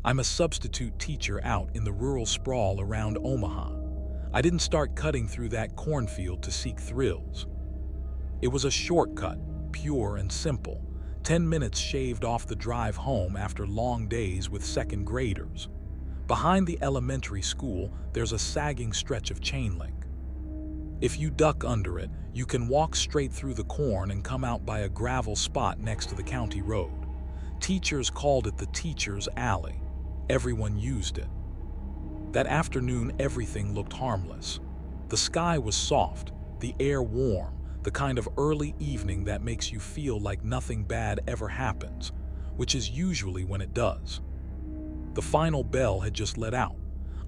I'm a substitute teacher out in the rural sprawl around Omaha. I didn't start cutting through that cornfield to seek thrills. It was a shortcut, pure and simple, 10 minutes shaved off the drive home after long days with second graders. Behind the elementary school, there's a sagging stretch of chain link. If you duck under it, you can walk straight through the corn and come out by a gravel spot next to the county road. Teachers called it the teacher's alley. Everyone used it. That afternoon, everything looked harmless. The sky was soft, the air warm, the kind of early evening that makes you feel like nothing bad ever happens, which is usually when it does. The final bell had just let out.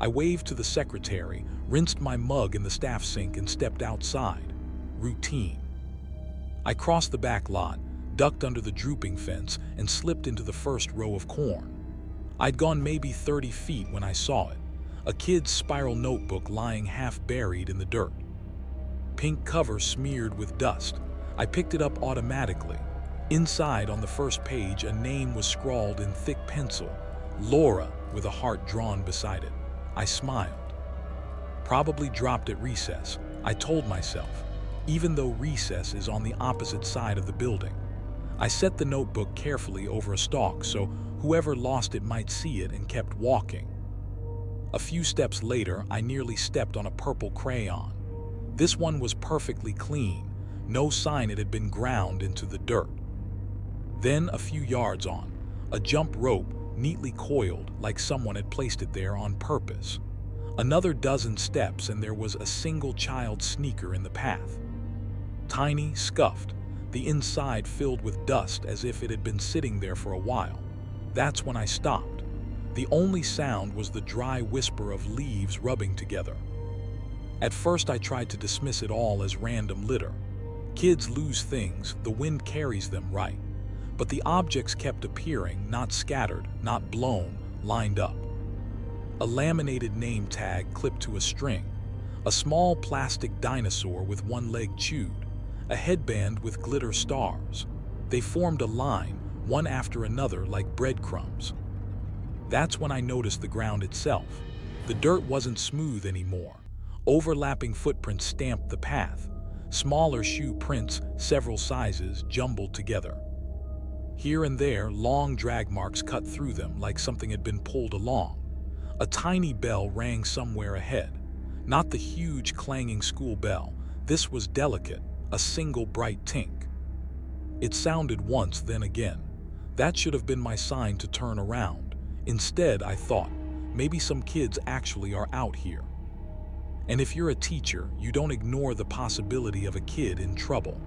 I waved to the secretary, rinsed my mug in the staff sink, and stepped outside. Routine. I crossed the back lot, ducked under the drooping fence, and slipped into the first row of corn. I'd gone maybe 30 feet when I saw it, a kid's spiral notebook lying half buried in the dirt. Pink cover smeared with dust. I picked it up automatically. Inside, on the first page, a name was scrawled in thick pencil, Laura, with a heart drawn beside it. I smiled. Probably dropped at recess, I told myself, even though recess is on the opposite side of the building. I set the notebook carefully over a stalk so whoever lost it might see it, and kept walking. A few steps later, I nearly stepped on a purple crayon. This one was perfectly clean, no sign it had been ground into the dirt. Then, a few yards on, a jump rope neatly coiled like someone had placed it there on purpose. Another dozen steps and there was a single child's sneaker in the path. Tiny, scuffed, the inside filled with dust as if it had been sitting there for a while. That's when I stopped. The only sound was the dry whisper of leaves rubbing together. At first I tried to dismiss it all as random litter. Kids lose things, the wind carries them, right? But the objects kept appearing, not scattered, not blown, lined up. A laminated name tag clipped to a string, a small plastic dinosaur with one leg chewed, a headband with glitter stars. They formed a line, one after another like breadcrumbs. That's when I noticed the ground itself. The dirt wasn't smooth anymore. Overlapping footprints stamped the path. Smaller shoe prints, several sizes, jumbled together. Here and there, long drag marks cut through them like something had been pulled along. A tiny bell rang somewhere ahead. Not the huge clanging school bell. This was delicate, a single bright tink. It sounded once, then again. That should have been my sign to turn around. Instead, I thought, maybe some kids actually are out here. And if you're a teacher, you don't ignore the possibility of a kid in trouble.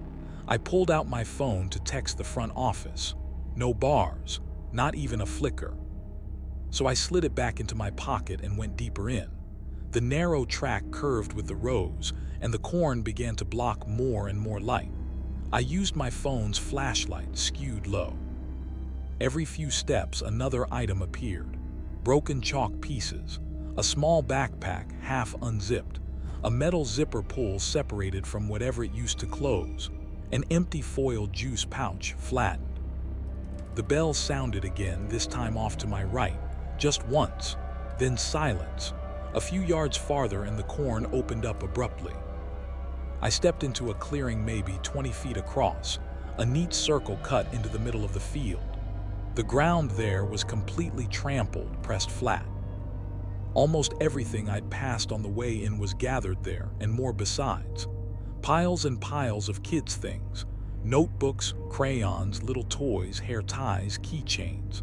I pulled out my phone to text the front office. No bars, not even a flicker. So I slid it back into my pocket and went deeper in. The narrow track curved with the rows, and the corn began to block more and more light. I used my phone's flashlight, skewed low. Every few steps, another item appeared. Broken chalk pieces, a small backpack half unzipped, a metal zipper pull separated from whatever it used to close, an empty foil juice pouch flattened. The bell sounded again, this time off to my right, just once, then silence. A few yards farther and the corn opened up abruptly. I stepped into a clearing maybe 20 feet across, a neat circle cut into the middle of the field. The ground there was completely trampled, pressed flat. Almost everything I'd passed on the way in was gathered there, and more besides. Piles and piles of kids' things, notebooks, crayons, little toys, hair ties, keychains.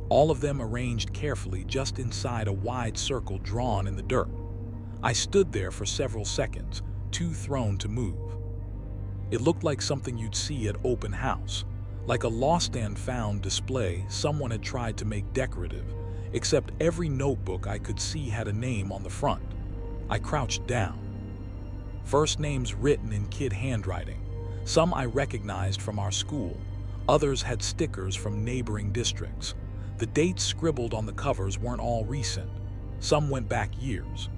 All of them arranged carefully just inside a wide circle drawn in the dirt. I stood there for several seconds, too thrown to move. It looked like something you'd see at open house, like a lost and found display someone had tried to make decorative, except every notebook I could see had a name on the front. I crouched down. First names written in kid handwriting. Some I recognized from our school. Others had stickers from neighboring districts. The dates scribbled on the covers weren't all recent. Some went back years.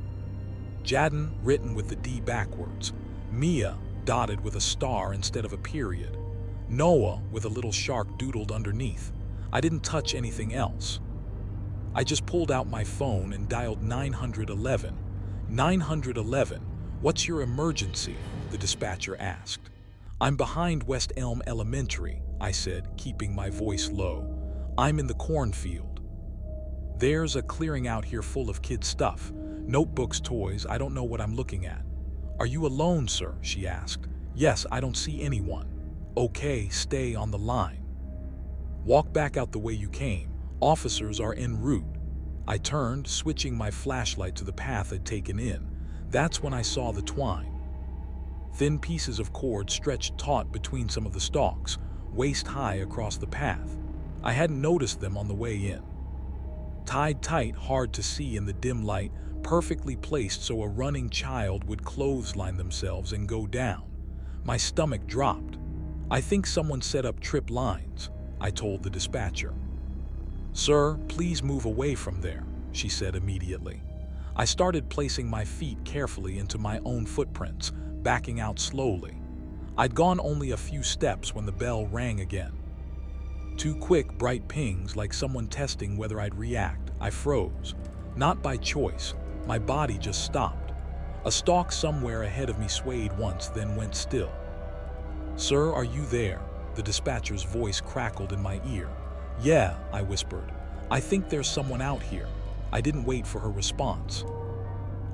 Jadon, written with the D backwards. Mia, dotted with a star instead of a period. Noah, with a little shark doodled underneath. I didn't touch anything else. I just pulled out my phone and dialed 911. 911, what's your emergency? The dispatcher asked. I'm behind West Elm Elementary, I said, keeping my voice low. I'm in the cornfield. There's a clearing out here full of kids' stuff. Notebooks, toys, I don't know what I'm looking at. Are you alone, sir? She asked. Yes, I don't see anyone. Okay, stay on the line. Walk back out the way you came. Officers are en route. I turned, switching my flashlight to the path I'd taken in. That's when I saw the twine. Thin pieces of cord stretched taut between some of the stalks, waist high across the path. I hadn't noticed them on the way in. Tied tight, hard to see in the dim light, perfectly placed so a running child would clothesline themselves and go down. My stomach dropped. I think someone set up trip lines, I told the dispatcher. Sir, please move away from there, she said immediately. I started placing my feet carefully into my own footprints, backing out slowly. I'd gone only a few steps when the bell rang again. Two quick, bright pings, like someone testing whether I'd react. I froze. Not by choice. My body just stopped. A stalk somewhere ahead of me swayed once, then went still. Sir, are you there? The dispatcher's voice crackled in my ear. Yeah, I whispered. I think there's someone out here. I didn't wait for her response.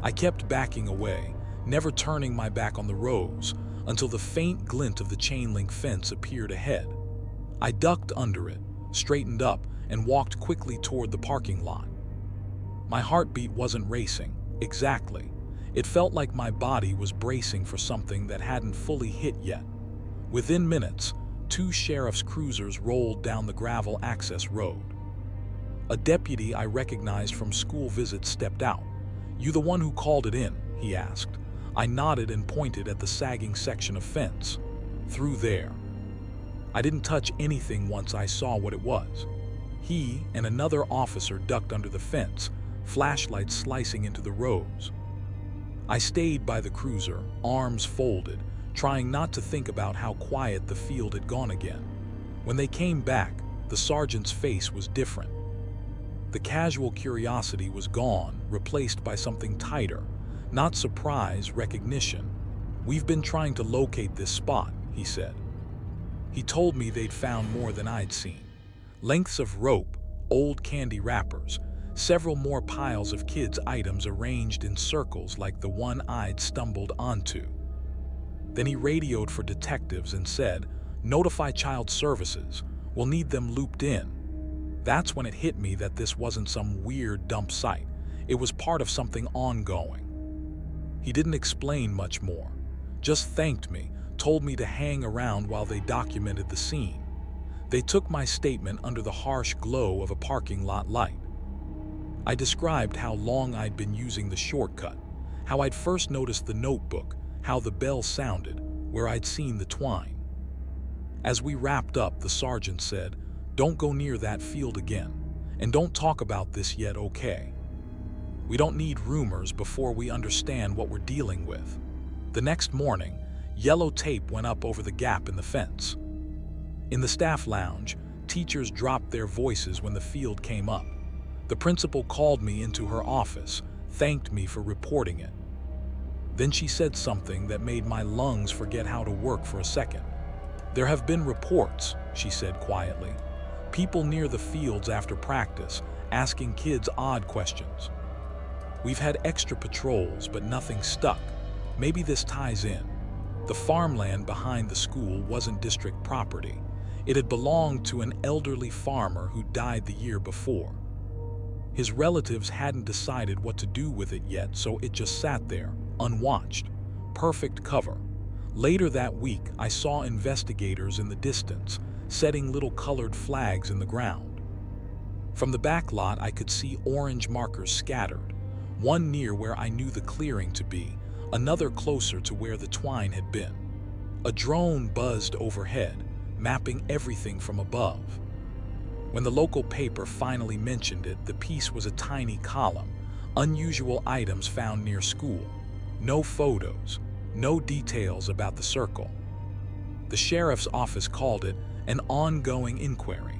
I kept backing away, never turning my back on the rows, until the faint glint of the chain-link fence appeared ahead. I ducked under it, straightened up, and walked quickly toward the parking lot. My heartbeat wasn't racing, exactly. It felt like my body was bracing for something that hadn't fully hit yet. Within minutes, 2 sheriff's cruisers rolled down the gravel access road. A deputy I recognized from school visits stepped out. You the one who called it in? He asked. I nodded and pointed at the sagging section of fence. Through there. I didn't touch anything once I saw what it was. He and another officer ducked under the fence, flashlights slicing into the rows. I stayed by the cruiser, arms folded, trying not to think about how quiet the field had gone again. When they came back, the sergeant's face was different. The casual curiosity was gone, replaced by something tighter. Not surprise, recognition. We've been trying to locate this spot, he said. He told me they'd found more than I'd seen. Lengths of rope, old candy wrappers, several more piles of kids' items arranged in circles like the one I'd stumbled onto. Then he radioed for detectives and said, "Notify child services. We'll need them looped in." That's when it hit me that this wasn't some weird dump site. It was part of something ongoing. He didn't explain much more, just thanked me, told me to hang around while they documented the scene. They took my statement under the harsh glow of a parking lot light. I described how long I'd been using the shortcut, how I'd first noticed the notebook, how the bell sounded, where I'd seen the twine. As we wrapped up, the sergeant said, "Don't go near that field again, and don't talk about this yet, okay? We don't need rumors before we understand what we're dealing with." The next morning, yellow tape went up over the gap in the fence. In the staff lounge, teachers dropped their voices when the field came up. The principal called me into her office, thanked me for reporting it. Then she said something that made my lungs forget how to work for a second. "There have been reports," she said quietly. "People near the fields after practice, asking kids odd questions. We've had extra patrols, but nothing stuck. Maybe this ties in. The farmland behind the school wasn't district property. It had belonged to an elderly farmer who died the year before. His relatives hadn't decided what to do with it yet, so it just sat there, unwatched. Perfect cover. Later that week, I saw investigators in the distance, setting little colored flags in the ground. From the back lot, I could see orange markers scattered, one near where I knew the clearing to be, another closer to where the twine had been. A drone buzzed overhead, mapping everything from above. When the local paper finally mentioned it, the piece was a tiny column, unusual items found near school. No photos, no details about the circle. The sheriff's office called it an ongoing inquiry.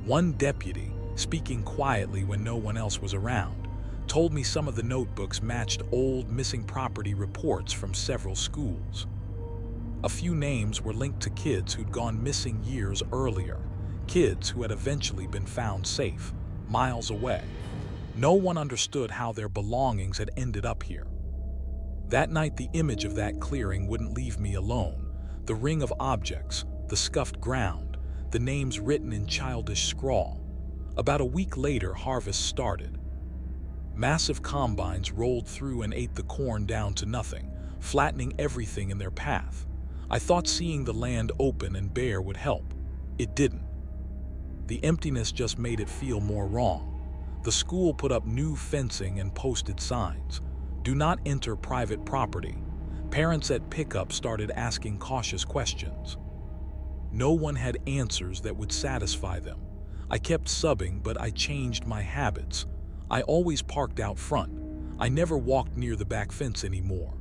One deputy, speaking quietly when no one else was around, told me some of the notebooks matched old missing property reports from several schools. A few names were linked to kids who'd gone missing years earlier, kids who had eventually been found safe, miles away. No one understood how their belongings had ended up here. That night, the image of that clearing wouldn't leave me alone. The ring of objects, the scuffed ground, the names written in childish scrawl. About a week later, harvest started. Massive combines rolled through and ate the corn down to nothing, flattening everything in their path. I thought seeing the land open and bare would help. It didn't. The emptiness just made it feel more wrong. The school put up new fencing and posted signs. Do not enter private property. Parents at pickup started asking cautious questions. No one had answers that would satisfy them. I kept subbing, but I changed my habits. I always parked out front. I never walked near the back fence anymore.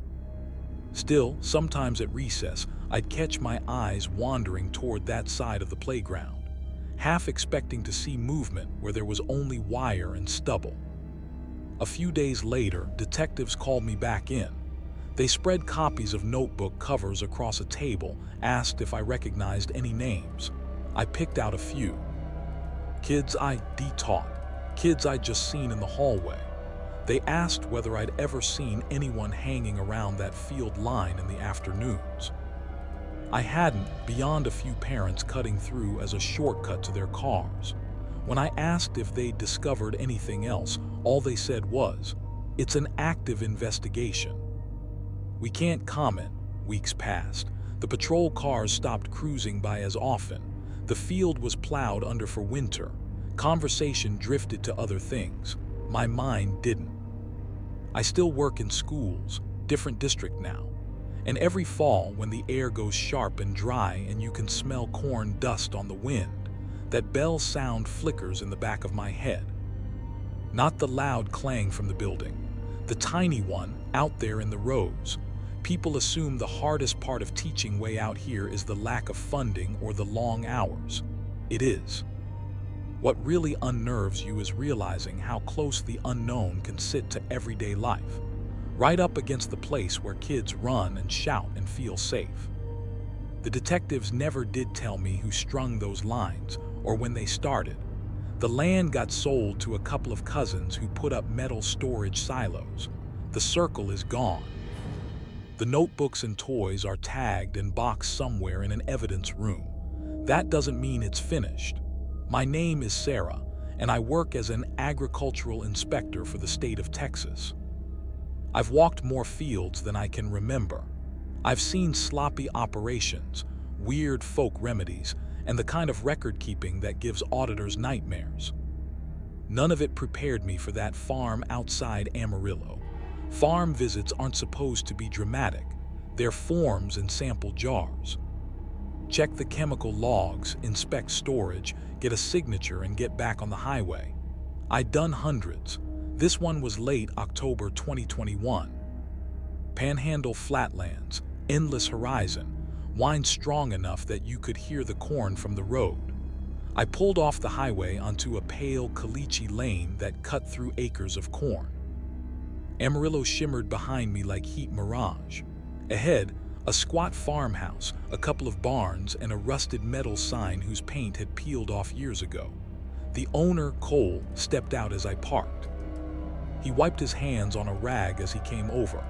Still, sometimes at recess, I'd catch my eyes wandering toward that side of the playground, half expecting to see movement where there was only wire and stubble. A few days later, detectives called me back in. They spread copies of notebook covers across a table, asked if I recognized any names. I picked out a few. Kids I'd taught, kids I'd just seen in the hallway. They asked whether I'd ever seen anyone hanging around that field line in the afternoons. I hadn't, beyond a few parents cutting through as a shortcut to their cars. When I asked if they'd discovered anything else, all they said was, "It's an active investigation." We can't comment. Weeks passed. The patrol cars stopped cruising by as often. The field was plowed under for winter. Conversation drifted to other things. My mind didn't. I still work in schools, different district now. And every fall, when the air goes sharp and dry and you can smell corn dust on the wind, that bell sound flickers in the back of my head. Not the loud clang from the building, the tiny one out there in the rows. People assume the hardest part of teaching way out here is the lack of funding or the long hours. It is. What really unnerves you is realizing how close the unknown can sit to everyday life, right up against the place where kids run and shout and feel safe. The detectives never did tell me who strung those lines or when they started. The land got sold to a couple of cousins who put up metal storage silos. The circle is gone. The notebooks and toys are tagged and boxed somewhere in an evidence room. That doesn't mean it's finished. My name is Sarah, and I work as an agricultural inspector for the state of Texas. I've walked more fields than I can remember. I've seen sloppy operations, weird folk remedies, and the kind of record-keeping that gives auditors nightmares. None of it prepared me for that farm outside Amarillo. Farm visits aren't supposed to be dramatic. They're forms and sample jars. Check the chemical logs, inspect storage, get a signature, and get back on the highway. I'd done hundreds. This one was late October 2021. Panhandle flatlands, endless horizon, wind strong enough that you could hear the corn from the road. I pulled off the highway onto a pale caliche lane that cut through acres of corn. Amarillo shimmered behind me like heat mirage. Ahead, a squat farmhouse, a couple of barns, and a rusted metal sign whose paint had peeled off years ago. The owner, Cole, stepped out as I parked. He wiped his hands on a rag as he came over.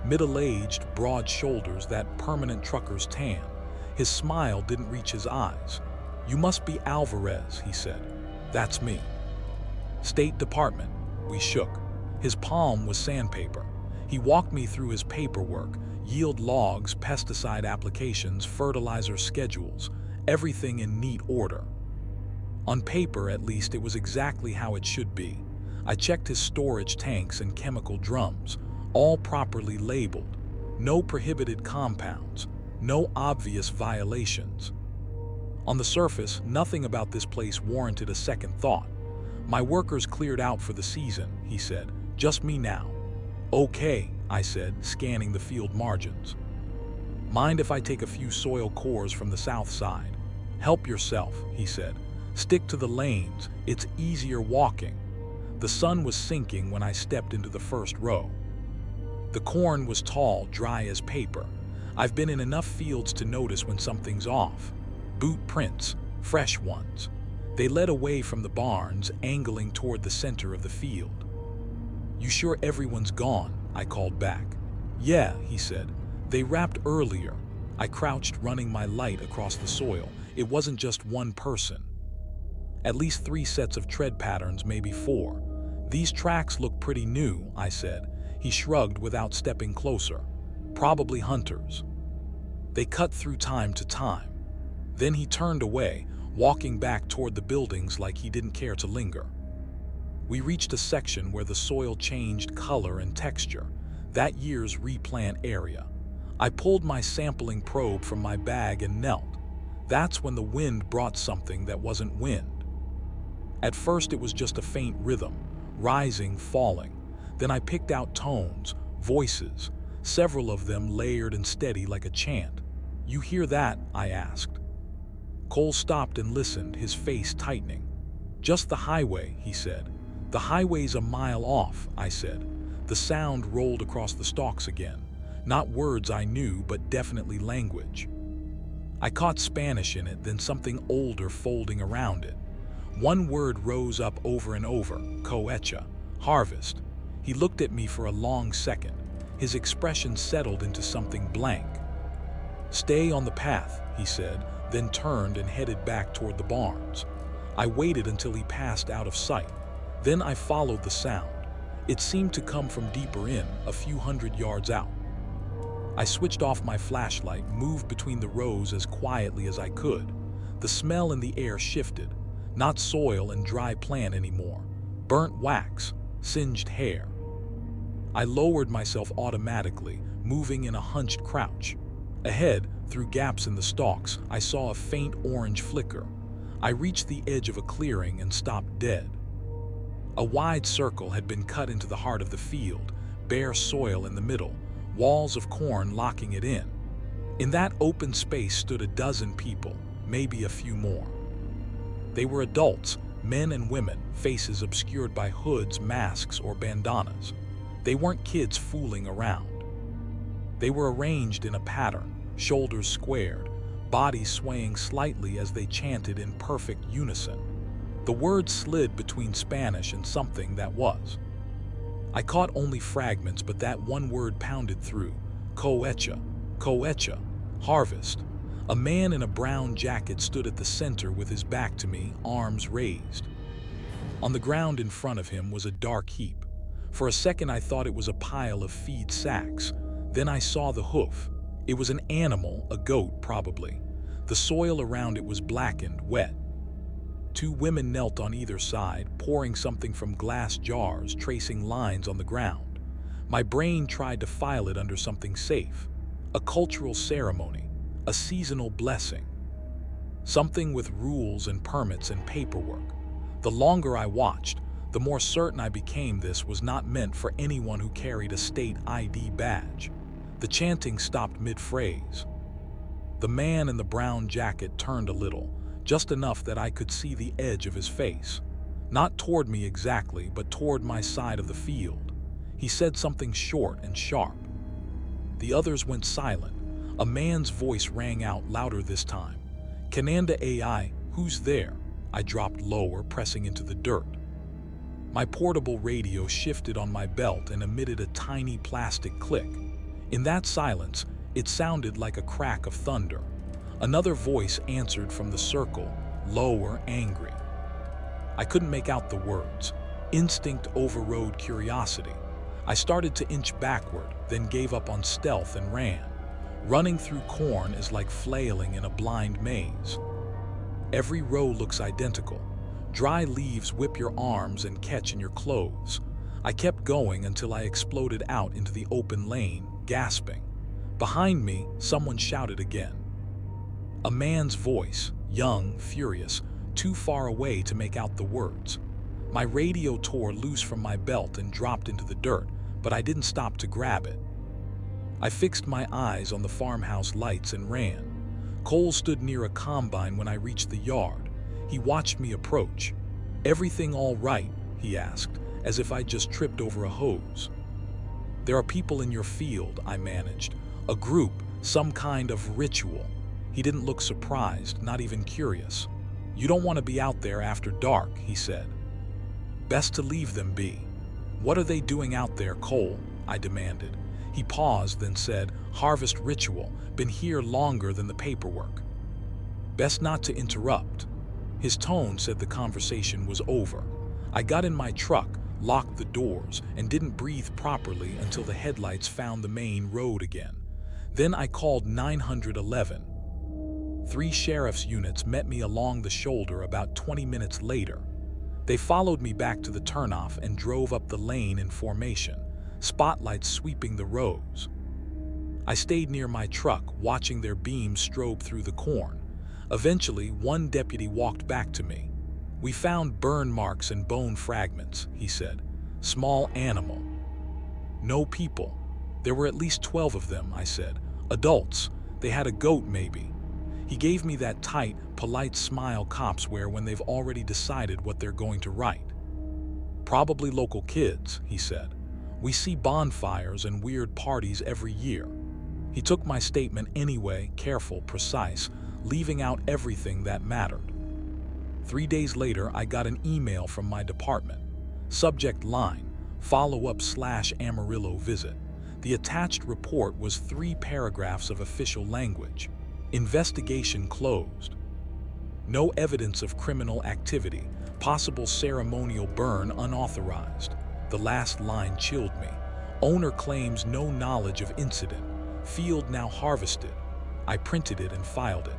Middle-aged, broad shoulders, that permanent trucker's tan. His smile didn't reach his eyes. "You must be Alvarez," he said. "That's me." "State Department." We shook. His palm was sandpaper. He walked me through his paperwork, yield logs, pesticide applications, fertilizer schedules, everything in neat order. On paper, at least, it was exactly how it should be. I checked his storage tanks and chemical drums, all properly labeled. No prohibited compounds, no obvious violations. On the surface, nothing about this place warranted a second thought. "My workers cleared out for the season," he said. "Just me now." "Okay," I said, scanning the field margins. "Mind if I take a few soil cores from the south side?" "Help yourself," he said. Stick to the lanes, it's easier walking. The sun was sinking when I stepped into the first row. The corn was tall, dry as paper. I've been in enough fields to notice when something's off. Boot prints, fresh ones. They led away from the barns, angling toward the center of the field. "You sure everyone's gone?" I called back. "Yeah," he said. "They wrapped earlier." I crouched, running my light across the soil. It wasn't just one person. At least 3 sets of tread patterns, maybe 4. "These tracks look pretty new," I said. He shrugged without stepping closer. "Probably hunters." They cut through time to time. Then he turned away, walking back toward the buildings like he didn't care to linger. We reached a section where the soil changed color and texture, that year's replant area. I pulled my sampling probe from my bag and knelt. That's when the wind brought something that wasn't wind. At first it was just a faint rhythm, rising, falling. Then I picked out tones, voices, several of them layered and steady like a chant. "You hear that?" I asked. Cole stopped and listened, his face tightening. "Just the highway," he said. "The highway's a mile off," I said. The sound rolled across the stalks again. Not words I knew, but definitely language. I caught Spanish in it, then something older folding around it. One word rose up over and over: cosecha, harvest. He looked at me for a long second. His expression settled into something blank. "Stay on the path," he said, then turned and headed back toward the barns. I waited until he passed out of sight. Then I followed the sound. It seemed to come from deeper in, a few hundred yards out. I switched off my flashlight, moved between the rows as quietly as I could. The smell in the air shifted. Not soil and dry plant anymore. Burnt wax, singed hair. I lowered myself automatically, moving in a hunched crouch. Ahead, through gaps in the stalks, I saw a faint orange flicker. I reached the edge of a clearing and stopped dead. A wide circle had been cut into the heart of the field, bare soil in the middle, walls of corn locking it in. In that open space stood a dozen people, maybe a few more. They were adults, men and women, faces obscured by hoods, masks, or bandanas. They weren't kids fooling around. They were arranged in a pattern, shoulders squared, bodies swaying slightly as they chanted in perfect unison. The words slid between Spanish and something that was. I caught only fragments, but that one word pounded through. Cosecha, cosecha, harvest. A man in a brown jacket stood at the center with his back to me, arms raised. On the ground in front of him was a dark heap. For a second I thought it was a pile of feed sacks. Then I saw the hoof. It was an animal, a goat probably. The soil around it was blackened, wet. 2 women knelt on either side, pouring something from glass jars, tracing lines on the ground. My brain tried to file it under something safe. A cultural ceremony, a seasonal blessing. Something with rules and permits and paperwork. The longer I watched, the more certain I became this was not meant for anyone who carried a state ID badge. The chanting stopped mid-phrase. The man in the brown jacket turned a little, just enough that I could see the edge of his face. Not toward me exactly, but toward my side of the field. He said something short and sharp. The others went silent. A man's voice rang out louder this time. "Cananda AI, who's there?" I dropped lower, pressing into the dirt. My portable radio shifted on my belt and emitted a tiny plastic click. In that silence, it sounded like a crack of thunder. Another voice answered from the circle, lower, angry. I couldn't make out the words. Instinct overrode curiosity. I started to inch backward, then gave up on stealth and ran. Running through corn is like flailing in a blind maze. Every row looks identical. Dry leaves whip your arms and catch in your clothes. I kept going until I exploded out into the open lane, gasping. Behind me, someone shouted again. A man's voice, young, furious, too far away to make out the words. My radio tore loose from my belt and dropped into the dirt, but I didn't stop to grab it. I fixed my eyes on the farmhouse lights and ran. Cole stood near a combine when I reached the yard. He watched me approach. "Everything all right?" he asked, as if I'd just tripped over a hose. "There are people in your field," I managed. "A group, some kind of ritual." He didn't look surprised, not even curious. "You don't want to be out there after dark," he said. "Best to leave them be." "What are they doing out there, Cole?" I demanded. He paused, then said, "Harvest ritual, been here longer than the paperwork." "Best not to interrupt." His tone said the conversation was over. I got in my truck, locked the doors, and didn't breathe properly until the headlights found the main road again. Then I called 911. 3 sheriff's units met me along the shoulder about 20 minutes later. They followed me back to the turnoff and drove up the lane in formation, spotlights sweeping the rows. I stayed near my truck, watching their beams strobe through the corn. Eventually, one deputy walked back to me. "We found burn marks and bone fragments," he said. "Small animal." "No people." "There were at least 12 of them," I said. "Adults. They had a goat, maybe." He gave me that tight, polite smile cops wear when they've already decided what they're going to write. "Probably local kids," he said. "We see bonfires and weird parties every year." He took my statement anyway, careful, precise, leaving out everything that mattered. 3 days later, I got an email from my department. Subject line, follow-up/Amarillo visit. The attached report was 3 paragraphs of official language. Investigation closed. No evidence of criminal activity. Possible ceremonial burn unauthorized. The last line chilled me. Owner claims no knowledge of incident. Field now harvested. I printed it and filed it.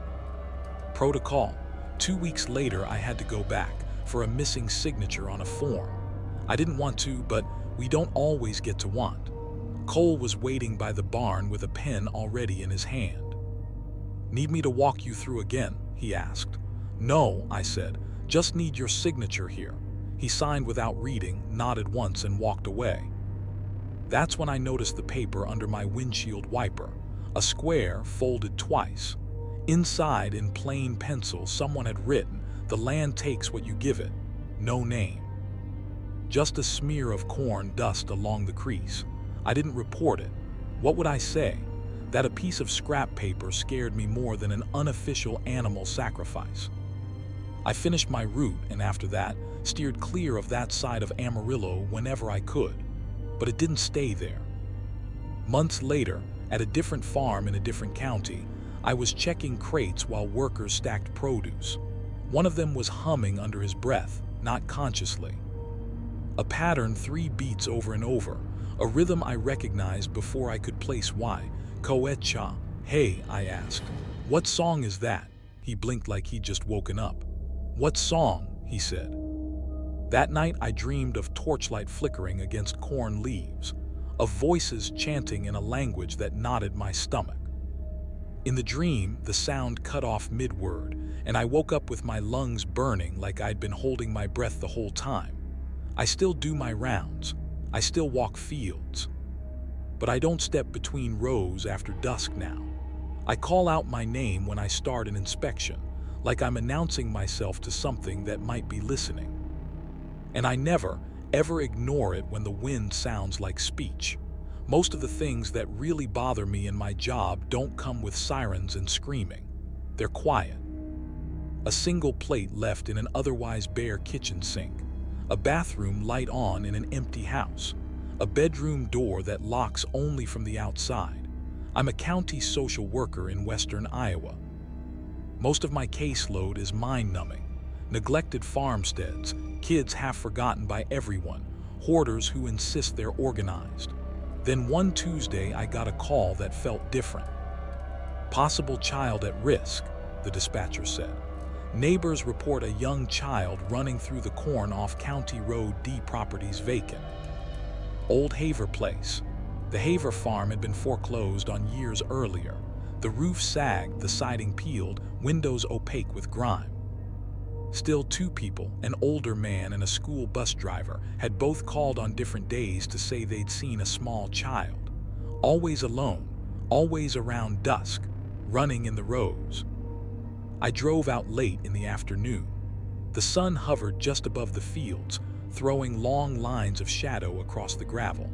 Protocol. 2 weeks later, I had to go back for a missing signature on a form. I didn't want to, but we don't always get to want. Cole was waiting by the barn with a pen already in his hand. "Need me to walk you through again?" he asked. "No," I said. "Just need your signature here." He signed without reading, nodded once, and walked away. That's when I noticed the paper under my windshield wiper. A square folded twice. Inside, in plain pencil, someone had written, "The land takes what you give it." No name. Just a smear of corn dust along the crease. I didn't report it. What would I say? That a piece of scrap paper scared me more than an unofficial animal sacrifice. I finished my route, and after that, steered clear of that side of Amarillo whenever I could. But it didn't stay there. Months later, at a different farm in a different county, I was checking crates while workers stacked produce. One of them was humming under his breath, not consciously. A pattern 3 beats over and over, a rhythm I recognized before I could place why. "Koetcha." "Hey," I asked. "What song is that?" He blinked like he'd just woken up. "What song?" he said. That night I dreamed of torchlight flickering against corn leaves, of voices chanting in a language that knotted my stomach. In the dream, the sound cut off mid-word, and I woke up with my lungs burning like I'd been holding my breath the whole time. I still do my rounds. I still walk fields. But I don't step between rows after dusk now. I call out my name when I start an inspection, like I'm announcing myself to something that might be listening. And I never, ever ignore it when the wind sounds like speech. Most of the things that really bother me in my job don't come with sirens and screaming. They're quiet. A single plate left in an otherwise bare kitchen sink. A bathroom light on in an empty house. A bedroom door that locks only from the outside. I'm a county social worker in western Iowa. Most of my caseload is mind-numbing. Neglected farmsteads, kids half forgotten by everyone, hoarders who insist they're organized. Then one Tuesday I got a call that felt different. "Possible child at risk," the dispatcher said. "Neighbors report a young child running through the corn off County Road D, properties vacant." Old Haver Place. The Haver farm had been foreclosed on years earlier. The roof sagged, the siding peeled, windows opaque with grime. Still 2 people, an older man and a school bus driver, had both called on different days to say they'd seen a small child. Always alone, always around dusk, running in the rows. I drove out late in the afternoon. The sun hovered just above the fields, throwing long lines of shadow across the gravel.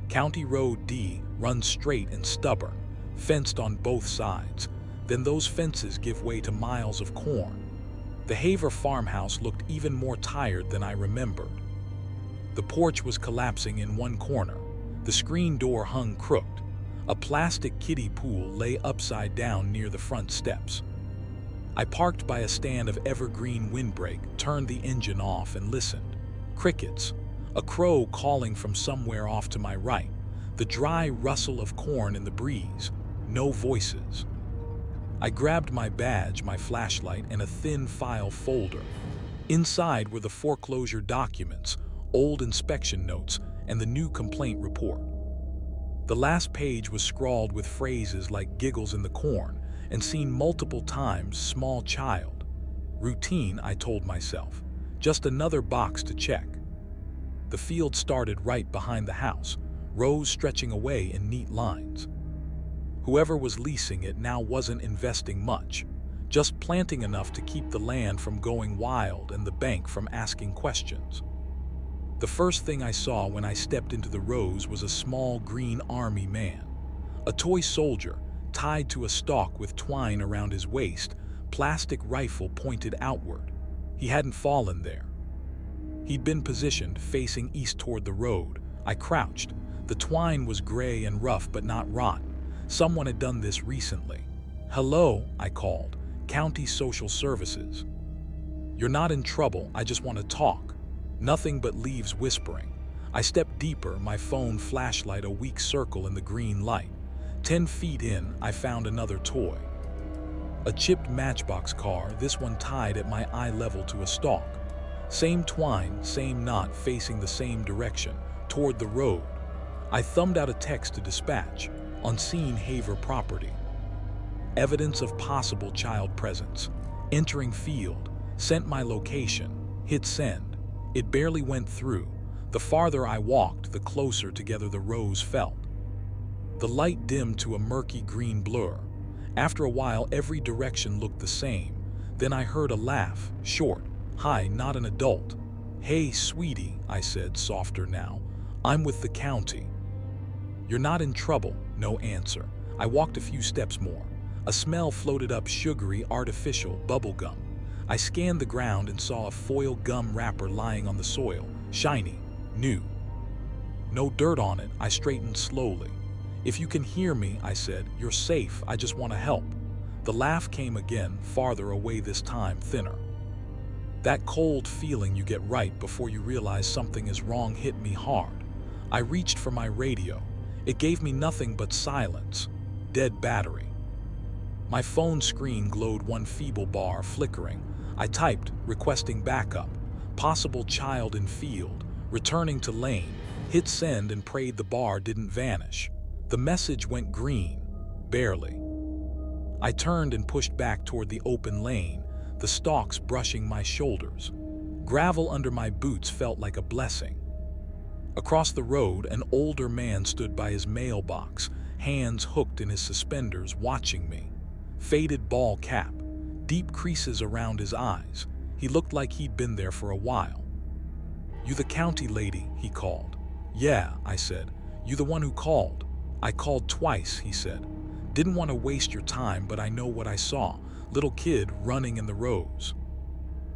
County Road D runs straight and stubborn, fenced on both sides. Then those fences give way to miles of corn. The Haver farmhouse looked even more tired than I remembered. The porch was collapsing in one corner. The screen door hung crooked. A plastic kiddie pool lay upside down near the front steps. I parked by a stand of evergreen windbreak, turned the engine off and listened. Crickets, a crow calling from somewhere off to my right, the dry rustle of corn in the breeze, no voices. I grabbed my badge, my flashlight, and a thin file folder. Inside were the foreclosure documents, old inspection notes, and the new complaint report. The last page was scrawled with phrases like giggles in the corn and seen multiple times, small child. Routine, I told myself. Just another box to check. The field started right behind the house, rows stretching away in neat lines. Whoever was leasing it now wasn't investing much, just planting enough to keep the land from going wild and the bank from asking questions. The first thing I saw when I stepped into the rows was a small green army man, a toy soldier tied to a stalk with twine around his waist, plastic rifle pointed outward. He hadn't fallen there. He'd been positioned facing east toward the road. I crouched. The twine was gray and rough but not rotten. Someone had done this recently. "Hello," I called. "County Social Services." "You're not in trouble, I just want to talk." Nothing but leaves whispering. I stepped deeper, my phone flashlight a weak circle in the green light. 10 feet in, I found another toy. A chipped matchbox car, this one tied at my eye level to a stalk. Same twine, same knot, facing the same direction, toward the road. I thumbed out a text to dispatch. Unseen Haver property. Evidence of possible child presence. Entering field. Sent my location. Hit send. It barely went through. The farther I walked, the closer together the rows felt. The light dimmed to a murky green blur. After a while, every direction looked the same. Then I heard a laugh, short, high, not an adult. "Hey, sweetie," I said, softer now. "I'm with the county." "You're not in trouble." No answer. I walked a few steps more. A smell floated up, sugary, artificial, bubble gum. I scanned the ground and saw a foil gum wrapper lying on the soil, shiny, new. No dirt on it. I straightened slowly. "If you can hear me," I said, "you're safe. I just want to help." The laugh came again, farther away this time, thinner. That cold feeling you get right before you realize something is wrong hit me hard. I reached for my radio. It gave me nothing but silence. Dead battery. My phone screen glowed one feeble bar, flickering. I typed, requesting backup. Possible child in field. Returning to lane. Hit send and prayed the bar didn't vanish. The message went green. Barely. I turned and pushed back toward the open lane, the stalks brushing my shoulders. Gravel under my boots felt like a blessing. Across the road, an older man stood by his mailbox, hands hooked in his suspenders, watching me. Faded ball cap, deep creases around his eyes. He looked like he'd been there for a while. "You the county lady?" he called. "Yeah," I said. "You the one who called?" "I called twice," he said. "Didn't want to waste your time, but I know what I saw. Little kid running in the rows.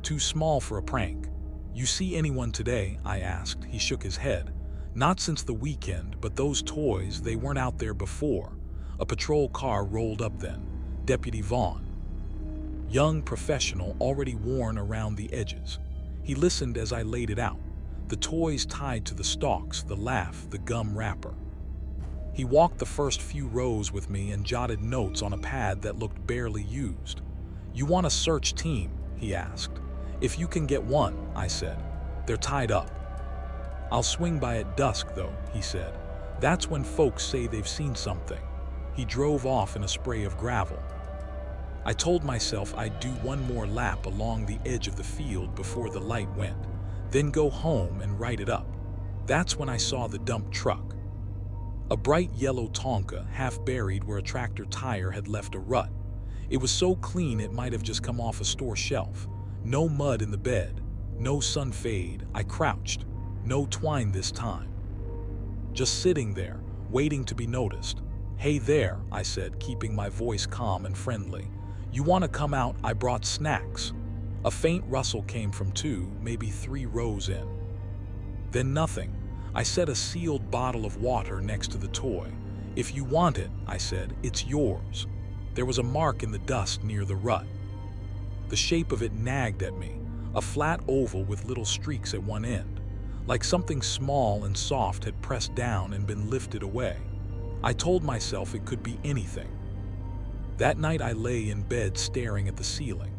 Too small for a prank." "You see anyone today?" I asked. He shook his head. "Not since the weekend, but those toys, they weren't out there before." A patrol car rolled up then. Deputy Vaughn. Young professional, already worn around the edges. He listened as I laid it out. The toys tied to the stalks, the laugh, the gum wrapper. He walked the first few rows with me and jotted notes on a pad that looked barely used. "You want a search team?" he asked. "If you can get one," I said. "They're tied up." "I'll swing by at dusk though," he said. "That's when folks say they've seen something." He drove off in a spray of gravel. I told myself I'd do one more lap along the edge of the field before the light went, then go home and write it up. That's when I saw the dump truck. A bright yellow Tonka, half buried where a tractor tire had left a rut. It was so clean it might have just come off a store shelf. No mud in the bed, no sun fade. I crouched. No twine this time. Just sitting there, waiting to be noticed. "Hey there," I said, keeping my voice calm and friendly. "You want to come out? I brought snacks." A faint rustle came from 2, maybe 3 rows in. Then nothing. I set a sealed bottle of water next to the toy. "If you want it," I said, "it's yours." There was a mark in the dust near the rut. The shape of it nagged at me, a flat oval with little streaks at one end, like something small and soft had pressed down and been lifted away. I told myself it could be anything. That night I lay in bed staring at the ceiling.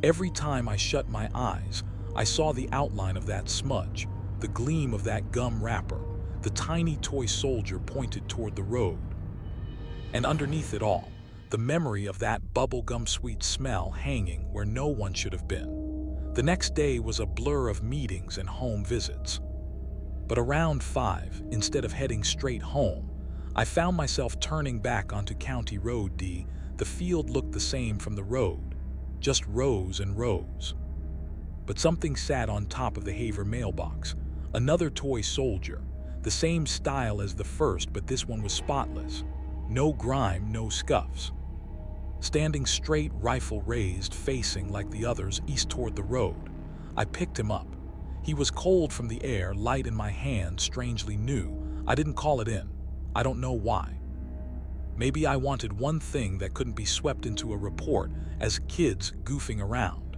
Every time I shut my eyes, I saw the outline of that smudge, the gleam of that gum wrapper, the tiny toy soldier pointed toward the road. And underneath it all, the memory of that bubblegum sweet smell hanging where no one should have been. The next day was a blur of meetings and home visits. But around 5, instead of heading straight home, I found myself turning back onto County Road D. The field looked the same from the road, just rows and rows. But something sat on top of the Haver mailbox, another toy soldier, the same style as the first, but this one was spotless. No grime, no scuffs. Standing straight, rifle raised, facing like the others east toward the road. I picked him up. He was cold from the air, light in my hand, strangely new. I didn't call it in. I don't know why. Maybe I wanted one thing that couldn't be swept into a report as kids goofing around.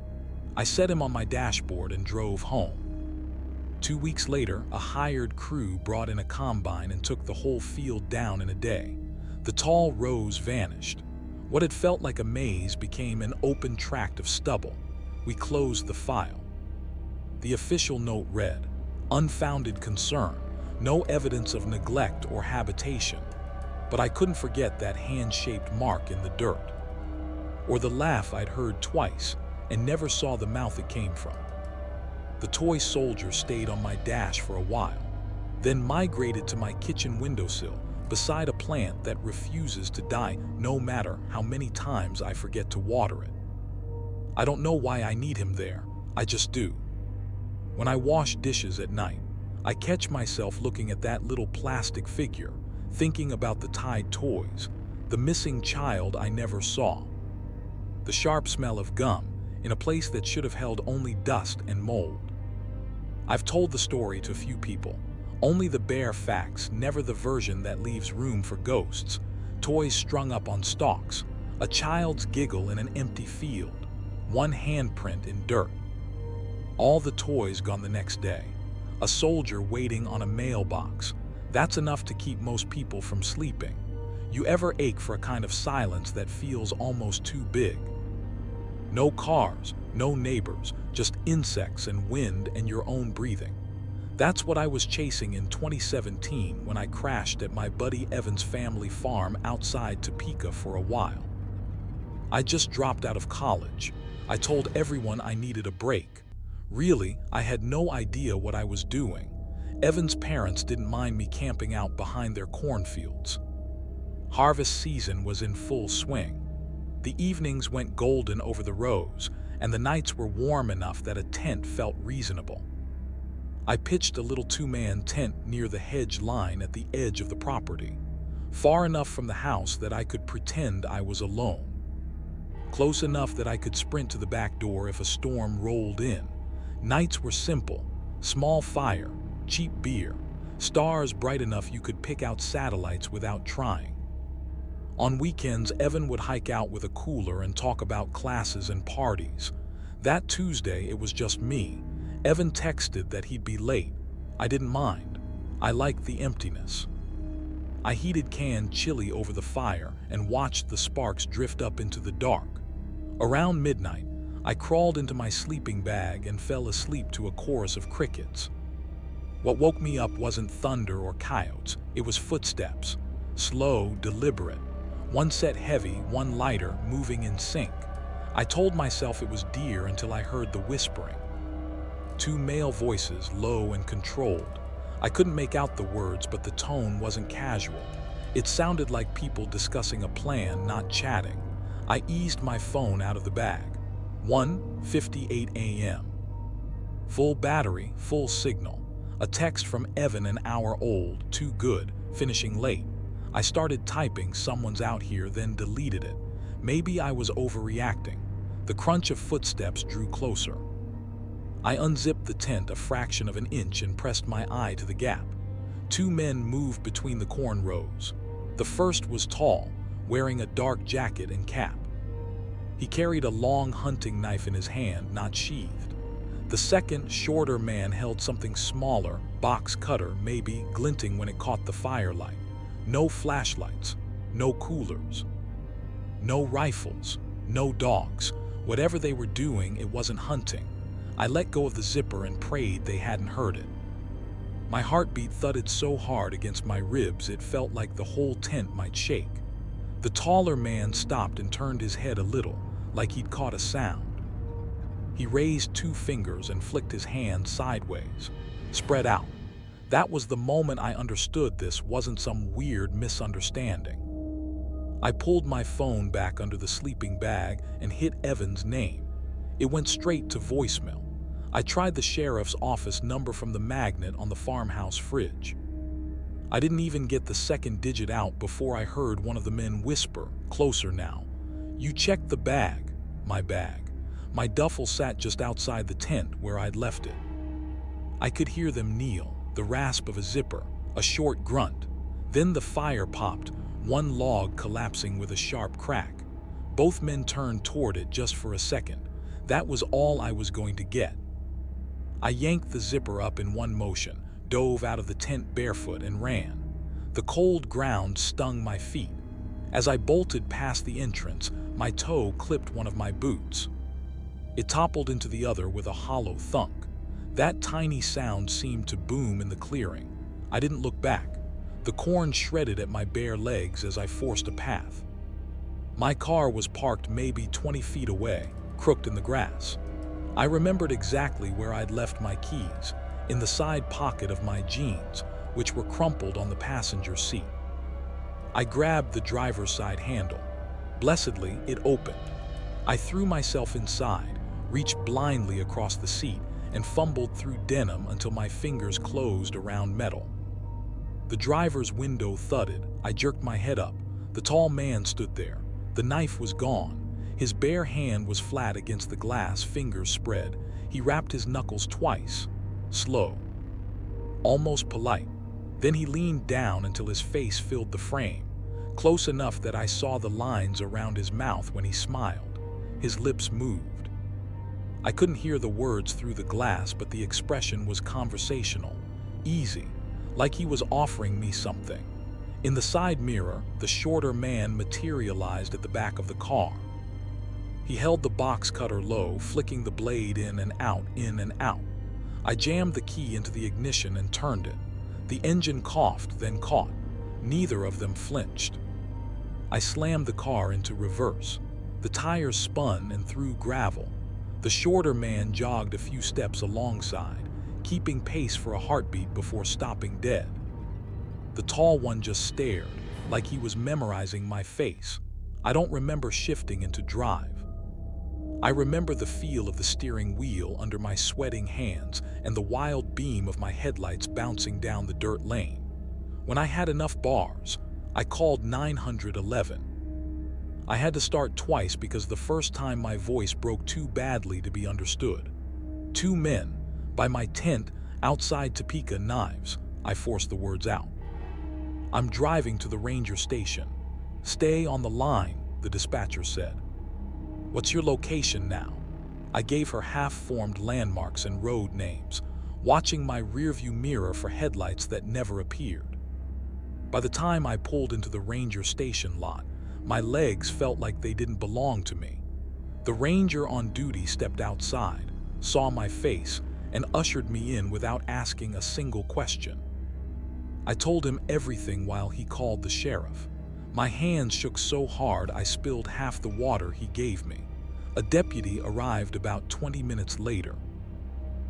I set him on my dashboard and drove home. 2 weeks later, a hired crew brought in a combine and took the whole field down in a day. The tall rows vanished. What had felt like a maze became an open tract of stubble. We closed the file. The official note read, "Unfounded concern, no evidence of neglect or habitation." But I couldn't forget that hand-shaped mark in the dirt. Or the laugh I'd heard twice and never saw the mouth it came from. The toy soldier stayed on my dash for a while, then migrated to my kitchen windowsill beside a plant that refuses to die no matter how many times I forget to water it. I don't know why I need him there, I just do. When I wash dishes at night, I catch myself looking at that little plastic figure, thinking about the tied toys, the missing child I never saw. The sharp smell of gum in a place that should have held only dust and mold. I've told the story to a few people, only the bare facts, never the version that leaves room for ghosts, toys strung up on stalks, a child's giggle in an empty field, one handprint in dirt. All the toys gone the next day, a soldier waiting on a mailbox. That's enough to keep most people from sleeping. You ever ache for a kind of silence that feels almost too big? No cars, no neighbors, just insects and wind and your own breathing. That's what I was chasing in 2017 when I crashed at my buddy Evan's family farm outside Topeka for a while. I just dropped out of college. I told everyone I needed a break. Really, I had no idea what I was doing. Evan's parents didn't mind me camping out behind their cornfields. Harvest season was in full swing. The evenings went golden over the rows, and the nights were warm enough that a tent felt reasonable. I pitched a little 2-man tent near the hedge line at the edge of the property, far enough from the house that I could pretend I was alone, close enough that I could sprint to the back door if a storm rolled in. Nights were simple, small fire, cheap beer, stars bright enough you could pick out satellites without trying. On weekends, Evan would hike out with a cooler and talk about classes and parties. That Tuesday, it was just me. Evan texted that he'd be late. I didn't mind. I liked the emptiness. I heated canned chili over the fire and watched the sparks drift up into the dark. Around midnight, I crawled into my sleeping bag and fell asleep to a chorus of crickets. What woke me up wasn't thunder or coyotes, it was footsteps. Slow, deliberate. One set heavy, one lighter, moving in sync. I told myself it was deer until I heard the whispering. 2 male voices, low and controlled. I couldn't make out the words, but the tone wasn't casual. It sounded like people discussing a plan, not chatting. I eased my phone out of the bag. 1:58 a.m. Full battery, full signal. A text from Evan an hour old, too good, finishing late. I started typing "someone's out here," then deleted it. Maybe I was overreacting. The crunch of footsteps drew closer. I unzipped the tent a fraction of an inch and pressed my eye to the gap. Two men moved between the corn rows. The first was tall, wearing a dark jacket and cap. He carried a long hunting knife in his hand, not sheathed. The second, shorter man held something smaller, box cutter maybe, glinting when it caught the firelight. No flashlights, no coolers, no rifles, no dogs. Whatever they were doing, it wasn't hunting. I let go of the zipper and prayed they hadn't heard it. My heartbeat thudded so hard against my ribs it felt like the whole tent might shake. The taller man stopped and turned his head a little, like he'd caught a sound. He raised two fingers and flicked his hand sideways, spread out. That was the moment I understood this wasn't some weird misunderstanding. I pulled my phone back under the sleeping bag and hit Evan's name. It went straight to voicemail. I tried the sheriff's office number from the magnet on the farmhouse fridge. I didn't even get the second digit out before I heard one of the men whisper, closer now. "You checked the bag." My bag. My duffel sat just outside the tent where I'd left it. I could hear them kneel, the rasp of a zipper, a short grunt. Then the fire popped, one log collapsing with a sharp crack. Both men turned toward it just for a second. That was all I was going to get. I yanked the zipper up in one motion, dove out of the tent barefoot and ran. The cold ground stung my feet. As I bolted past the entrance, my toe clipped one of my boots. It toppled into the other with a hollow thunk. That tiny sound seemed to boom in the clearing. I didn't look back. The corn shredded at my bare legs as I forced a path. My car was parked maybe 20 feet away, crooked in the grass. I remembered exactly where I'd left my keys, in the side pocket of my jeans, which were crumpled on the passenger seat. I grabbed the driver's side handle. Blessedly, it opened. I threw myself inside, reached blindly across the seat, and fumbled through denim until my fingers closed around metal. The driver's window thudded. I jerked my head up. The tall man stood there. The knife was gone. His bare hand was flat against the glass, fingers spread. He rapped his knuckles twice, slow, almost polite. Then he leaned down until his face filled the frame, close enough that I saw the lines around his mouth when he smiled. His lips moved. I couldn't hear the words through the glass, but the expression was conversational, easy, like he was offering me something. In the side mirror, the shorter man materialized at the back of the car. He held the box cutter low, flicking the blade in and out, in and out. I jammed the key into the ignition and turned it. The engine coughed, then caught. Neither of them flinched. I slammed the car into reverse. The tires spun and threw gravel. The shorter man jogged a few steps alongside, keeping pace for a heartbeat before stopping dead. The tall one just stared, like he was memorizing my face. I don't remember shifting into drive. I remember the feel of the steering wheel under my sweating hands and the wild beam of my headlights bouncing down the dirt lane. When I had enough bars, I called 911. I had to start twice because the first time my voice broke too badly to be understood. Two men, by my tent, outside Topeka, knives. I forced the words out. "I'm driving to the ranger station." "Stay on the line," the dispatcher said. "What's your location now?" I gave her half-formed landmarks and road names, watching my rearview mirror for headlights that never appeared. By the time I pulled into the ranger station lot, my legs felt like they didn't belong to me. The ranger on duty stepped outside, saw my face, and ushered me in without asking a single question. I told him everything while he called the sheriff. My hands shook so hard I spilled half the water he gave me. A deputy arrived about 20 minutes later.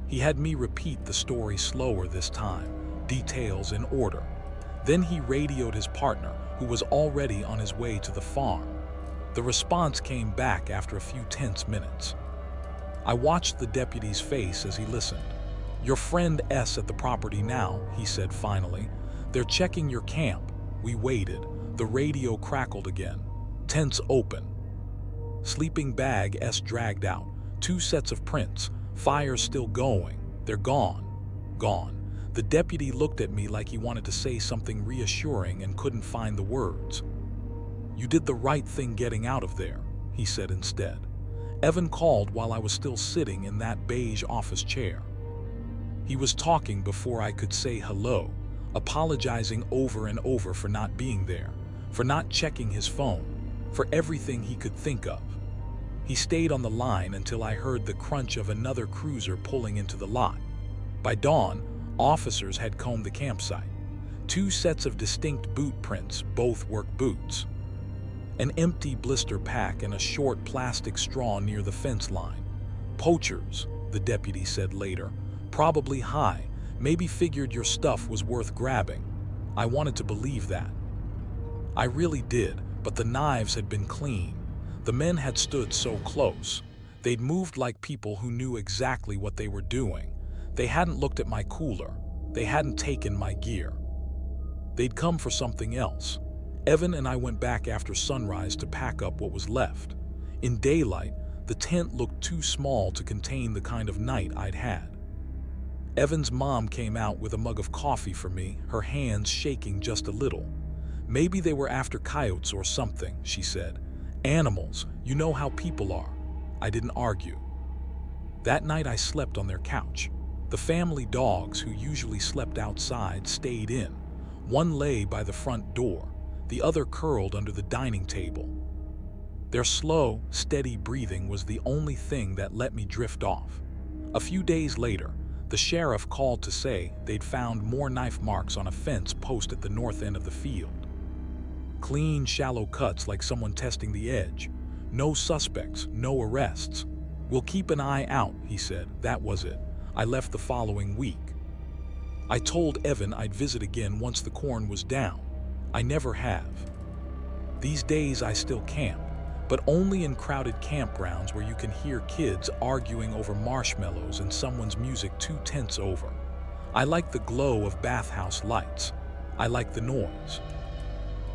He had me repeat the story slower this time, details in order. Then he radioed his partner, who was already on his way to the farm. The response came back after a few tense minutes. I watched the deputy's face as he listened. "Your friend S at the property now," he said finally. "They're checking your camp." We waited. The radio crackled again. Tents open. Sleeping bag S dragged out. 2 sets of prints. Fire still going. They're gone. Gone. The deputy looked at me like he wanted to say something reassuring and couldn't find the words. "You did the right thing getting out of there," he said instead. Evan called while I was still sitting in that beige office chair. He was talking before I could say hello, apologizing over and over for not being there, for not checking his phone, for everything he could think of. He stayed on the line until I heard the crunch of another cruiser pulling into the lot. By dawn, officers had combed the campsite. 2 sets of distinct boot prints, both work boots. An empty blister pack and a short plastic straw near the fence line. "Poachers," the deputy said later. "Probably high, maybe figured your stuff was worth grabbing." I wanted to believe that. I really did, but the knives had been clean. The men had stood so close. They'd moved like people who knew exactly what they were doing. They hadn't looked at my cooler. They hadn't taken my gear. They'd come for something else. Evan and I went back after sunrise to pack up what was left. In daylight, the tent looked too small to contain the kind of night I'd had. Evan's mom came out with a mug of coffee for me, her hands shaking just a little. "Maybe they were after coyotes or something," she said. "Animals, you know how people are." I didn't argue. That night I slept on their couch. The family dogs, who usually slept outside, stayed in. One lay by the front door, the other curled under the dining table. Their slow, steady breathing was the only thing that let me drift off. A few days later, the sheriff called to say they'd found more knife marks on a fence post at the north end of the field. Clean, shallow cuts like someone testing the edge. No suspects, no arrests. "We'll keep an eye out," he said. That was it. I left the following week. I told Evan I'd visit again once the corn was down. I never have. These days I still camp, but only in crowded campgrounds where you can hear kids arguing over marshmallows and someone's music 2 tents over. I like the glow of bathhouse lights. I like the noise.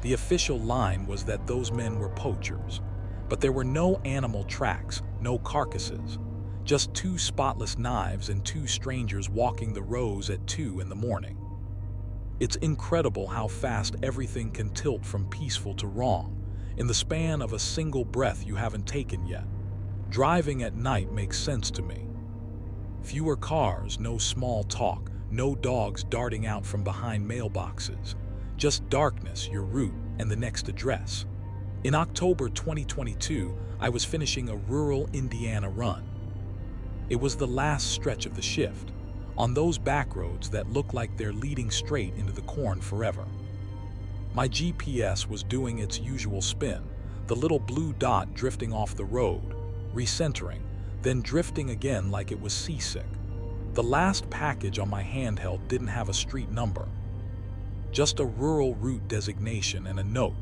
The official line was that those men were poachers, but there were no animal tracks, no carcasses, just 2 spotless knives and 2 strangers walking the rows at 2 in the morning. It's incredible how fast everything can tilt from peaceful to wrong in the span of a single breath you haven't taken yet. Driving at night makes sense to me. Fewer cars, no small talk, no dogs darting out from behind mailboxes. Just darkness, your route, and the next address. In October 2022, I was finishing a rural Indiana run. It was the last stretch of the shift, on those back roads that look like they're leading straight into the corn forever. My GPS was doing its usual spin, the little blue dot drifting off the road, recentering, then drifting again like it was seasick. The last package on my handheld didn't have a street number. Just a rural route designation and a note.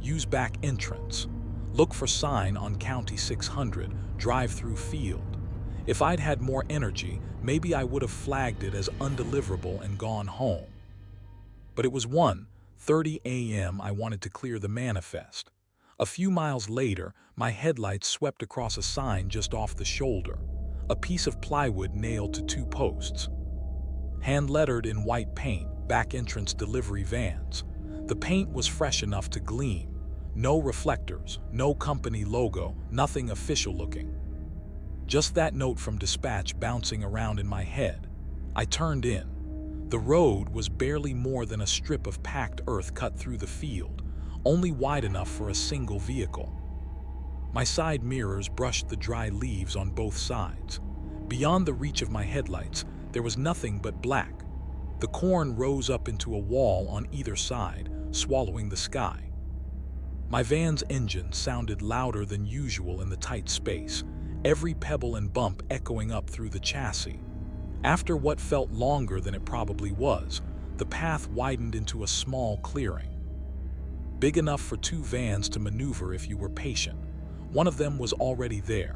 Use back entrance. Look for sign on County 600, drive through field. If I'd had more energy, maybe I would have flagged it as undeliverable and gone home. But it was 1:30 a.m. I wanted to clear the manifest. A few miles later, my headlights swept across a sign just off the shoulder, a piece of plywood nailed to 2 posts. Hand-lettered in white paint, back entrance delivery vans. The paint was fresh enough to gleam. No reflectors, no company logo, nothing official looking. Just that note from dispatch bouncing around in my head. I turned in. The road was barely more than a strip of packed earth cut through the field, only wide enough for a single vehicle. My side mirrors brushed the dry leaves on both sides. Beyond the reach of my headlights, there was nothing but black. The corn rose up into a wall on either side, swallowing the sky. My van's engine sounded louder than usual in the tight space, every pebble and bump echoing up through the chassis. After what felt longer than it probably was, the path widened into a small clearing. Big enough for 2 vans to maneuver if you were patient. One of them was already there.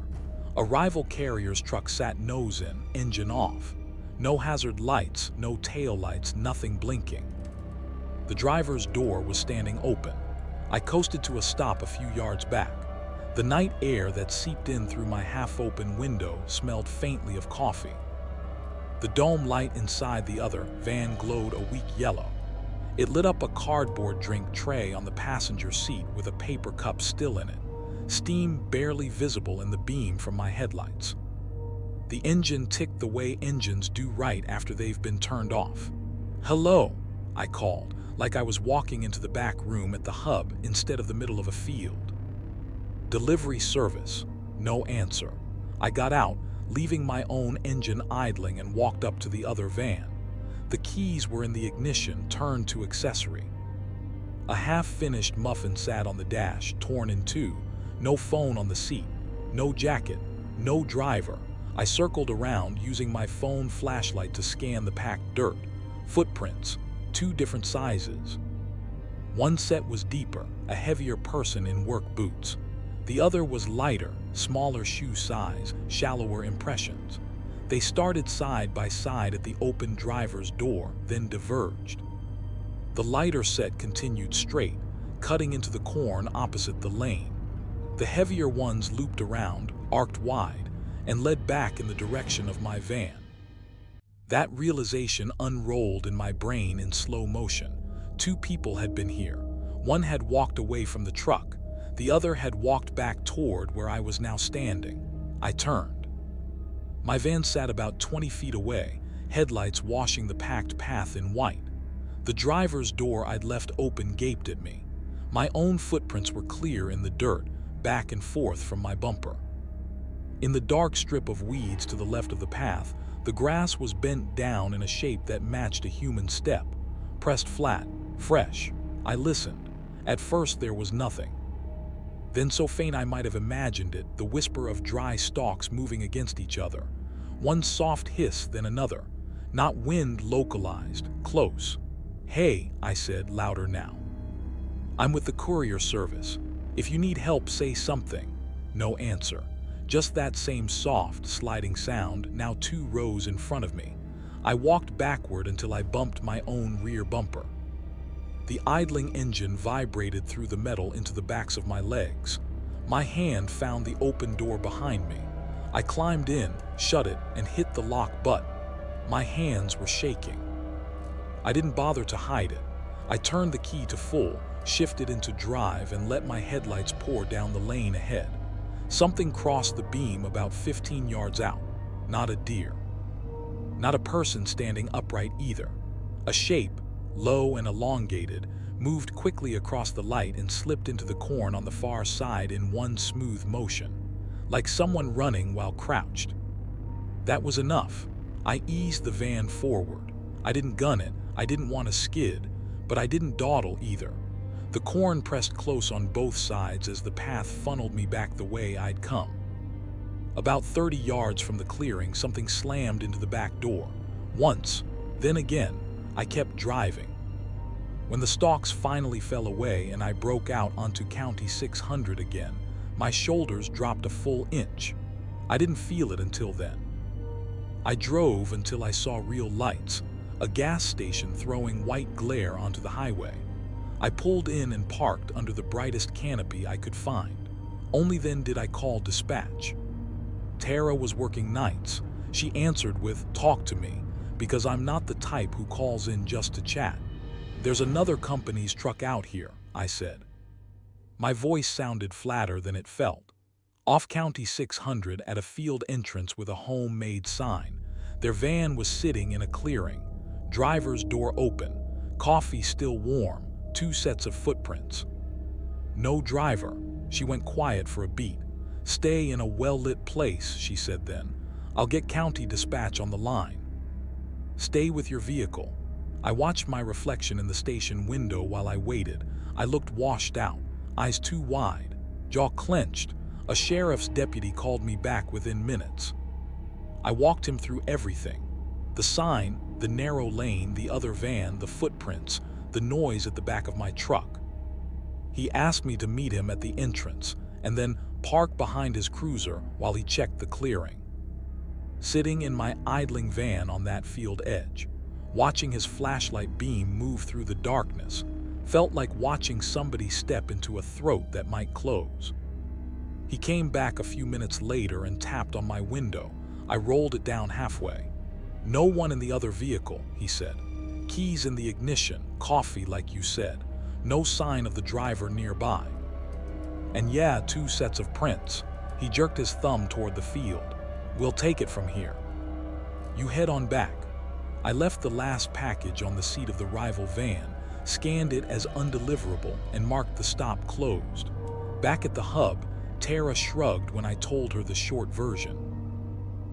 A rival carrier's truck sat nose in, engine off. No hazard lights, no tail lights, nothing blinking. The driver's door was standing open. I coasted to a stop a few yards back. The night air that seeped in through my half-open window smelled faintly of coffee. The dome light inside the other van glowed a weak yellow. It lit up a cardboard drink tray on the passenger seat with a paper cup still in it, steam barely visible in the beam from my headlights. The engine ticked the way engines do right after they've been turned off. "Hello," I called, like I was walking into the back room at the hub instead of the middle of a field. "Delivery service." No answer. I got out, leaving my own engine idling, and walked up to the other van. The keys were in the ignition, turned to accessory. A half-finished muffin sat on the dash, torn in two. No phone on the seat, no jacket, no driver. I circled around, using my phone flashlight to scan the packed dirt. Footprints, 2 different sizes. One set was deeper, a heavier person in work boots. The other was lighter, smaller shoe size, shallower impressions. They started side by side at the open driver's door, then diverged. The lighter set continued straight, cutting into the corn opposite the lane. The heavier ones looped around, arced wide, and led back in the direction of my van. That realization unrolled in my brain in slow motion. 2 people had been here. One had walked away from the truck. The other had walked back toward where I was now standing. I turned. My van sat about 20 feet away, headlights washing the packed path in white. The driver's door I'd left open gaped at me. My own footprints were clear in the dirt, back and forth from my bumper. In the dark strip of weeds to the left of the path, the grass was bent down in a shape that matched a human step, pressed flat, fresh. I listened. At first there was nothing. Then, so faint I might have imagined it, the whisper of dry stalks moving against each other. One soft hiss, then another. Not wind, localized, close. "Hey," I said, louder now. "I'm with the courier service. If you need help, say something." No answer. Just that same soft, sliding sound, now 2 rows in front of me. I walked backward until I bumped my own rear bumper. The idling engine vibrated through the metal into the backs of my legs. My hand found the open door behind me. I climbed in, shut it, and hit the lock button. My hands were shaking. I didn't bother to hide it. I turned the key to full, shifted into drive, and let my headlights pour down the lane ahead. Something crossed the beam about 15 yards out. Not a deer. Not a person standing upright either. A shape, low and elongated, moved quickly across the light and slipped into the corn on the far side in one smooth motion, like someone running while crouched. That was enough. I eased the van forward. I didn't gun it, I didn't want to skid, but I didn't dawdle either. The corn pressed close on both sides as the path funneled me back the way I'd come. About 30 yards from the clearing, something slammed into the back door. Once, then again. I kept driving. When the stalks finally fell away and I broke out onto County 600 again, my shoulders dropped a full inch. I didn't feel it until then. I drove until I saw real lights, a gas station throwing white glare onto the highway. I pulled in and parked under the brightest canopy I could find. Only then did I call dispatch. Tara was working nights. She answered with, "Talk to me," because I'm not the type who calls in just to chat. "There's another company's truck out here," I said. My voice sounded flatter than it felt. Off County 600 at a field entrance with a homemade sign. Their van was sitting in a clearing. Driver's door open. Coffee still warm. 2 sets of footprints. No driver. She went quiet for a beat. "Stay in a well-lit place," she said then. "I'll get county dispatch on the line." "Stay with your vehicle." I watched my reflection in the station window while I waited. I looked washed out, eyes too wide, jaw clenched. A sheriff's deputy called me back within minutes. I walked him through everything. The sign, the narrow lane, the other van, the footprints, the noise at the back of my truck. He asked me to meet him at the entrance, and then parked behind his cruiser while he checked the clearing. Sitting in my idling van on that field edge, watching his flashlight beam move through the darkness, felt like watching somebody step into a throat that might close. He came back a few minutes later and tapped on my window. I rolled it down halfway. "No one in the other vehicle," he said. "Keys in the ignition, coffee like you said. No sign of the driver nearby. And yeah, 2 sets of prints." He jerked his thumb toward the field. "We'll take it from here. You head on back." I left the last package on the seat of the rival van, scanned it as undeliverable, and marked the stop closed. Back at the hub, Tara shrugged when I told her the short version.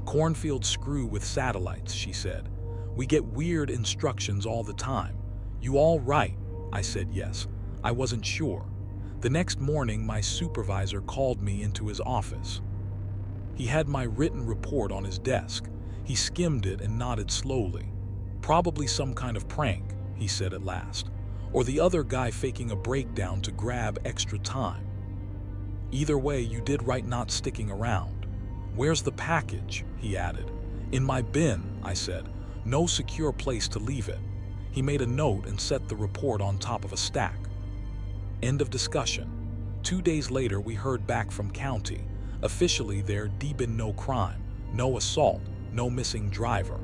"Cornfield screw with satellites," she said. "We get weird instructions all the time." "You all right?" I said yes. I wasn't sure. The next morning, my supervisor called me into his office. He had my written report on his desk. He skimmed it and nodded slowly. "Probably some kind of prank," he said at last. "Or the other guy faking a breakdown to grab extra time. Either way, you did right not sticking around." "Where's the package?" he added. "In my bin," I said. "No secure place to leave it." He made a note and set the report on top of a stack. End of discussion. 2 days later, we heard back from county. Officially, there'd been no crime, no assault, no missing driver.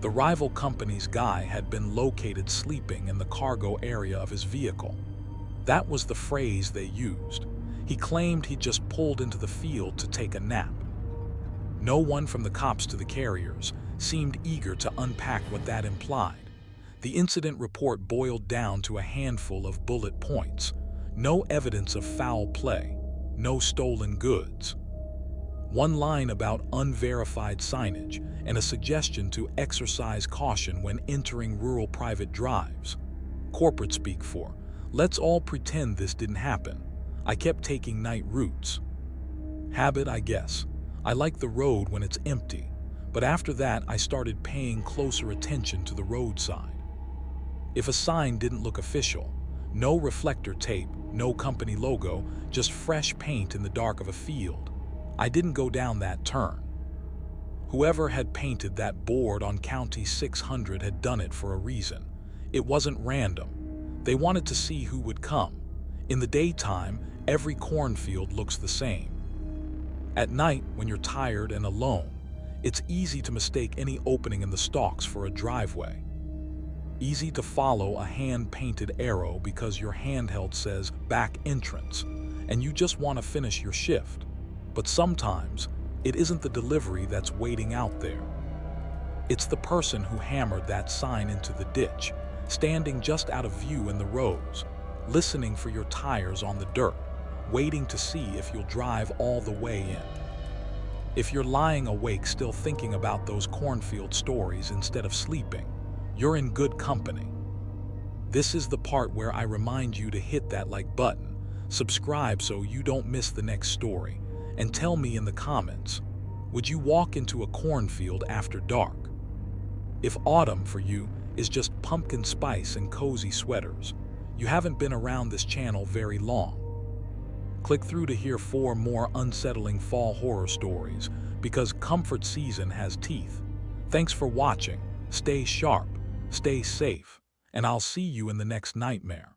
The rival company's guy had been located sleeping in the cargo area of his vehicle. That was the phrase they used. He claimed he'd just pulled into the field to take a nap. No one from the cops to the carriers seemed eager to unpack what that implied. The incident report boiled down to a handful of bullet points. No evidence of foul play, no stolen goods. One line about unverified signage and a suggestion to exercise caution when entering rural private drives. Corporate speak for, "Let's all pretend this didn't happen. I kept taking night routes." Habit, I guess. I like the road when it's empty, but after that I started paying closer attention to the roadside. If a sign didn't look official, no reflector tape, no company logo, just fresh paint in the dark of a field, I didn't go down that turn. Whoever had painted that board on County 600 had done it for a reason. It wasn't random. They wanted to see who would come. In the daytime, every cornfield looks the same. At night, when you're tired and alone, it's easy to mistake any opening in the stalks for a driveway. Easy to follow a hand-painted arrow because your handheld says back entrance, and you just want to finish your shift. But sometimes, it isn't the delivery that's waiting out there. It's the person who hammered that sign into the ditch, standing just out of view in the rows, listening for your tires on the dirt, waiting to see if you'll drive all the way in. If you're lying awake still thinking about those cornfield stories instead of sleeping, you're in good company. This is the part where I remind you to hit that like button, subscribe so you don't miss the next story, and tell me in the comments, would you walk into a cornfield after dark? If autumn for you is just pumpkin spice and cozy sweaters, you haven't been around this channel very long. Click through to hear 4 more unsettling fall horror stories, because comfort season has teeth. Thanks for watching, stay sharp, stay safe, and I'll see you in the next nightmare.